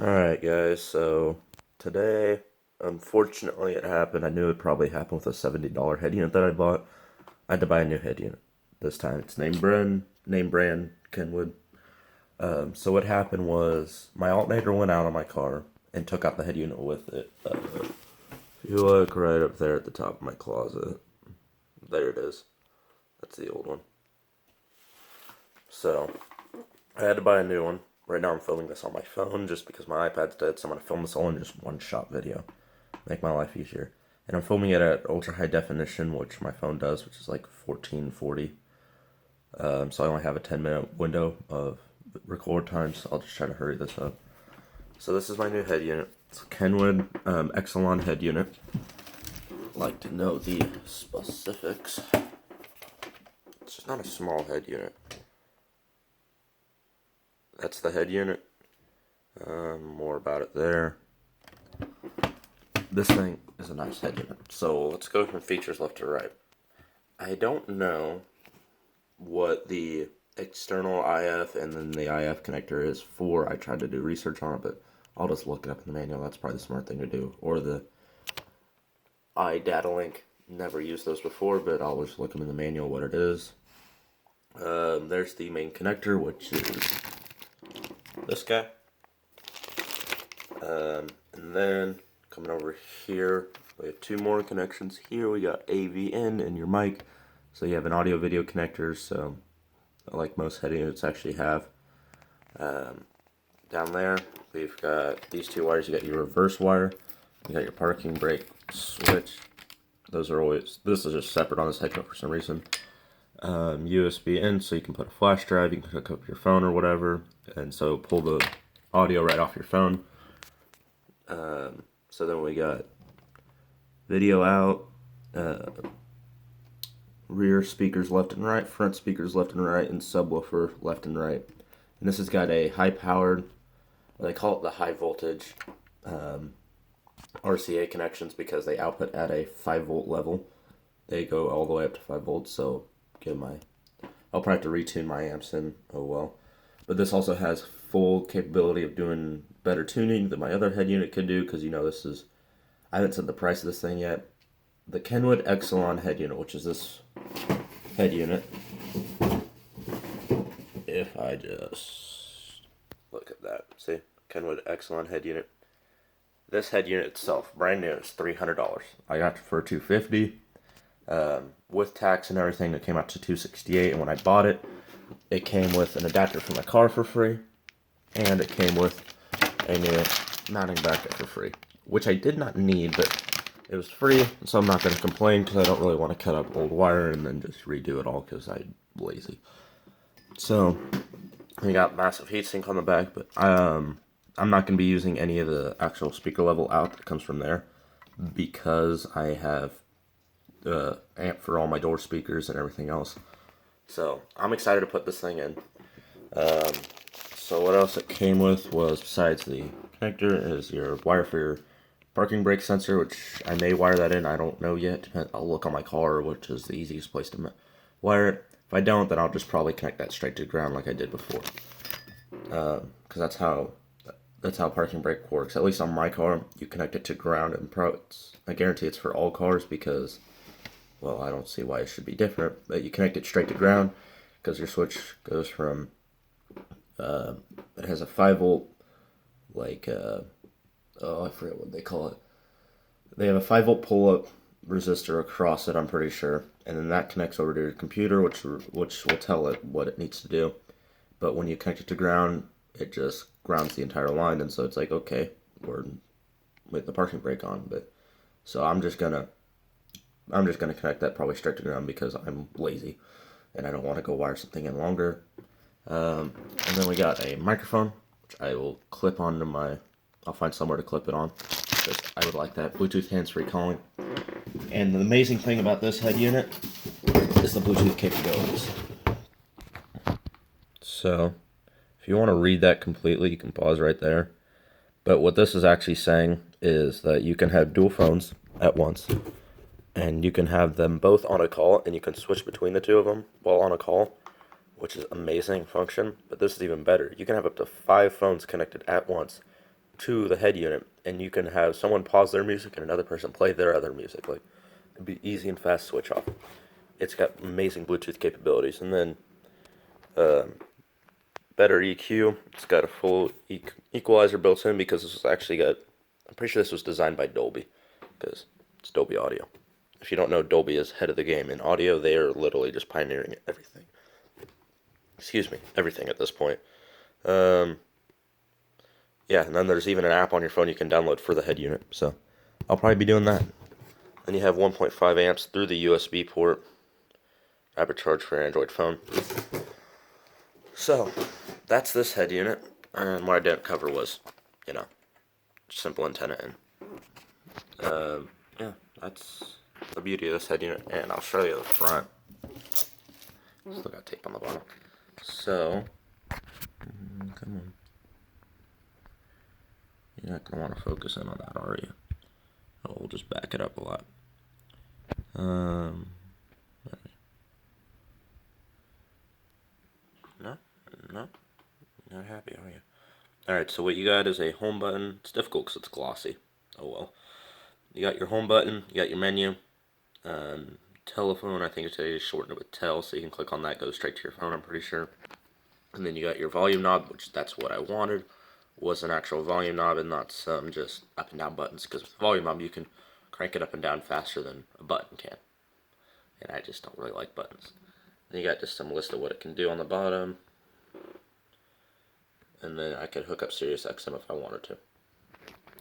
Alright guys, so today, unfortunately it happened. I knew it'd probably happen with a $70 head unit that I bought. I had to buy a new head unit. This time it's name brand Kenwood. So what happened was my alternator went out on my car and took out the head unit with it. If you look right up there at the top of my closet, there it is. That's the old one. So I had to buy a new one. Right now I'm filming this on my phone just because my iPad's dead, so I'm going to film this all in just one shot video. Make my life easier. And I'm filming it at ultra high definition, which my phone does, which is like 1440. So I only have a 10-minute window of record time, so I'll just try to hurry this up. So this is my new head unit. It's a Kenwood Exelon head unit. I'd like to know the specifics. It's just not a small head unit. That's the head unit. More about it there. This thing is a nice head unit. So let's go from features left to right. I don't know what the external IF and then the IF connector is for. I tried to do research on it, but I'll just look it up in the manual. That's probably the smart thing to do. Or the iData link. Never used those before, but I'll just look them in the manual what it is. There's the main connector, which is this guy. And then coming over here, we have two more connections here. We got AV in and your mic. So you have an audio video connector, so like most head units actually have. Down there, we've got these two wires. You got your reverse wire. You got your parking brake switch. Those are always, this is just separate on this head unit for some reason. USB in, so you can put a flash drive, you can hook up your phone or whatever, and so pull the audio right off your phone. So then we got video out, rear speakers left and right, front speakers left and right, and subwoofer left and right. And this has got a high-powered, they call it the high voltage RCA connections because they output at a 5-volt level. They go all the way up to 5 volts, so I'll probably have to retune my amps in, oh well. But this also has full capability of doing better tuning than my other head unit could do, because this is, I haven't said the price of this thing yet. The Kenwood Exelon head unit, which is this head unit. If I just look at that, see, Kenwood Exelon head unit. This head unit itself, brand new, is $300. I got it for $250. With tax and everything, it came out to $268. And when I bought it, it came with an adapter for my car for free, and it came with a new mounting bracket for free, which I did not need, but it was free, so I'm not going to complain because I don't really want to cut up old wire and then just redo it all because I'm lazy. So we got massive heatsink on the back, but I'm not going to be using any of the actual speaker level out that comes from there because I have the amp for all my door speakers and everything else. So I'm excited to put this thing in. So what else it came with was, besides the connector, is your wire for your parking brake sensor, which I may wire that in. I don't know yet. I'll look on my car, which is the easiest place to wire it. If I don't, then I'll just probably connect that straight to the ground like I did before. Because that's how parking brake works. At least on my car, you connect it to ground, and I guarantee it's for all cars because, well, I don't see why it should be different. But you connect it straight to ground because your switch goes from, it has a 5-volt, I forget what they call it. They have a 5-volt pull-up resistor across it, I'm pretty sure. And then that connects over to your computer, which will tell it what it needs to do. But when you connect it to ground, it just grounds the entire line, and so it's like, okay, we're with the parking brake on. But so I'm just gonna connect that probably straight to ground because I'm lazy and I don't want to go wire something in longer. And then we got a microphone, which I will clip onto I'll find somewhere to clip it on, because I would like that. Bluetooth hands-free calling. And the amazing thing about this head unit is the Bluetooth capabilities. So, if you want to read that completely, you can pause right there. But what this is actually saying is that you can have dual phones at once, and you can have them both on a call, and you can switch between the two of them while on a call, which is amazing function. But this is even better. You can have up to 5 phones connected at once, to the head unit, and you can have someone pause their music and another person play their other music. Like, it'd be easy and fast switch off. It's got amazing Bluetooth capabilities, and then better EQ. It's got a full equalizer built in because this was actually got. I'm pretty sure this was designed by Dolby, because it's Dolby Audio. If you don't know, Dolby is head of the game in audio. They are literally just pioneering everything. Excuse me, everything at this point. Yeah, and then there's even an app on your phone you can download for the head unit. So I'll probably be doing that. Then you have 1.5 amps through the USB port. Rapid charge for your Android phone. So that's this head unit. And what I didn't cover was, simple antenna in. Yeah, that's the beauty of this head unit. And I'll show you the front. Still got tape on the bottom. So, come on. You're not going to want to focus in on that, are you? Oh, we'll just back it up a lot. No? No? Not happy, are you? Alright, so what you got is a home button. It's difficult because it's glossy. Oh well. You got your home button, you got your menu. Telephone, I think today is shortened with tel, so you can click on that, go straight to your phone, I'm pretty sure. And then you got your volume knob, which that's what I wanted. Was an actual volume knob and not some just up and down buttons, because with the volume knob you can crank it up and down faster than a button can. And I just don't really like buttons. Then you got just some list of what it can do on the bottom. And then I could hook up Sirius XM if I wanted to.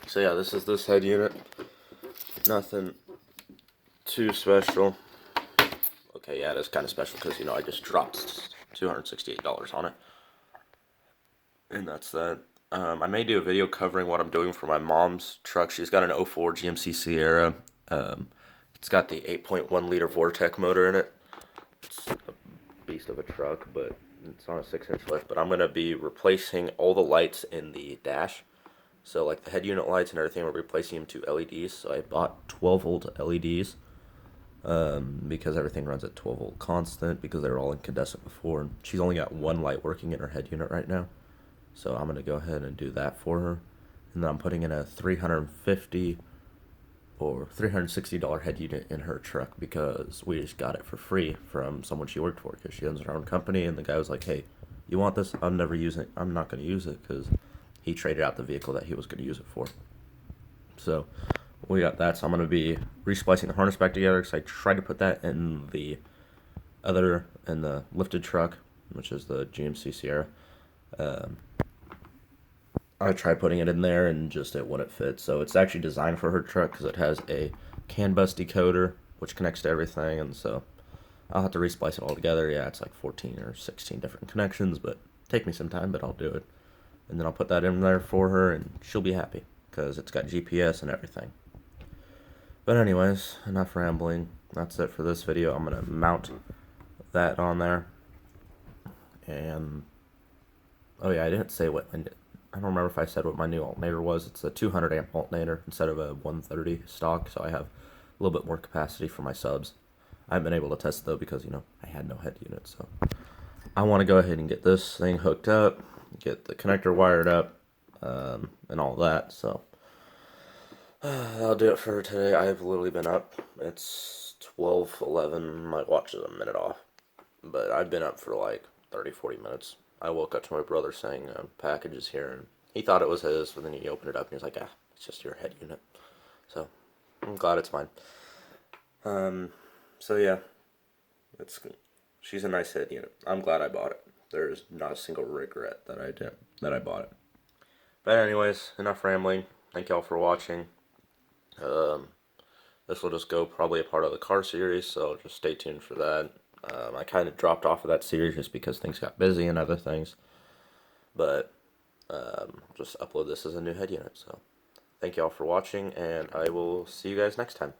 So yeah, this is this head unit. Nothing too special. Okay, yeah, it is kind of special because, I just dropped $268 on it. And that's that. I may do a video covering what I'm doing for my mom's truck. She's got an '04 GMC Sierra. It's got the 8.1 liter Vortec motor in it. It's a beast of a truck, but it's on a 6-inch lift. But I'm going to be replacing all the lights in the dash. So like the head unit lights and everything, we're replacing them to LEDs. So I bought 12-volt LEDs because everything runs at 12-volt constant because they were all incandescent before. And she's only got one light working in her head unit right now. So I'm going to go ahead and do that for her. And then I'm putting in a $350 or $360 head unit in her truck because we just got it for free from someone she worked for because she owns her own company. And the guy was like, hey, you want this? I'm never using it. I'm not going to use it because he traded out the vehicle that he was going to use it for. So we got that. So I'm going to be resplicing the harness back together because I tried to put that in the lifted truck, which is the GMC Sierra. I tried putting it in there and just it wouldn't fit. So it's actually designed for her truck because it has a CAN bus decoder which connects to everything, and so I'll have to resplice it all together. Yeah, it's like 14 or 16 different connections, but take me some time, but I'll do it. And then I'll put that in there for her and she'll be happy because it's got GPS and everything. But anyways, enough rambling. That's it for this video. I'm going to mount that on there. And oh yeah, I didn't say I don't remember if I said what my new alternator was. It's a 200 amp alternator instead of a 130 stock, so I have a little bit more capacity for my subs. I haven't been able to test it though because, I had no head unit, so I want to go ahead and get this thing hooked up, get the connector wired up, and all that, so I'll do it for today. I've literally been up. It's 12:11. My watch is a minute off, but I've been up for like 30-40 minutes. I woke up to my brother saying package is here, and he thought it was his, but then he opened it up and he was like, it's just your head unit. So I'm glad it's mine. So yeah, she's a nice head unit. I'm glad I bought it. There's not a single regret that I bought it. But anyways, enough rambling. Thank y'all for watching. This will just go probably a part of the car series, so just stay tuned for that. I kind of dropped off of that series just because things got busy and other things. But just upload this as a new head unit. So thank you all for watching, and I will see you guys next time.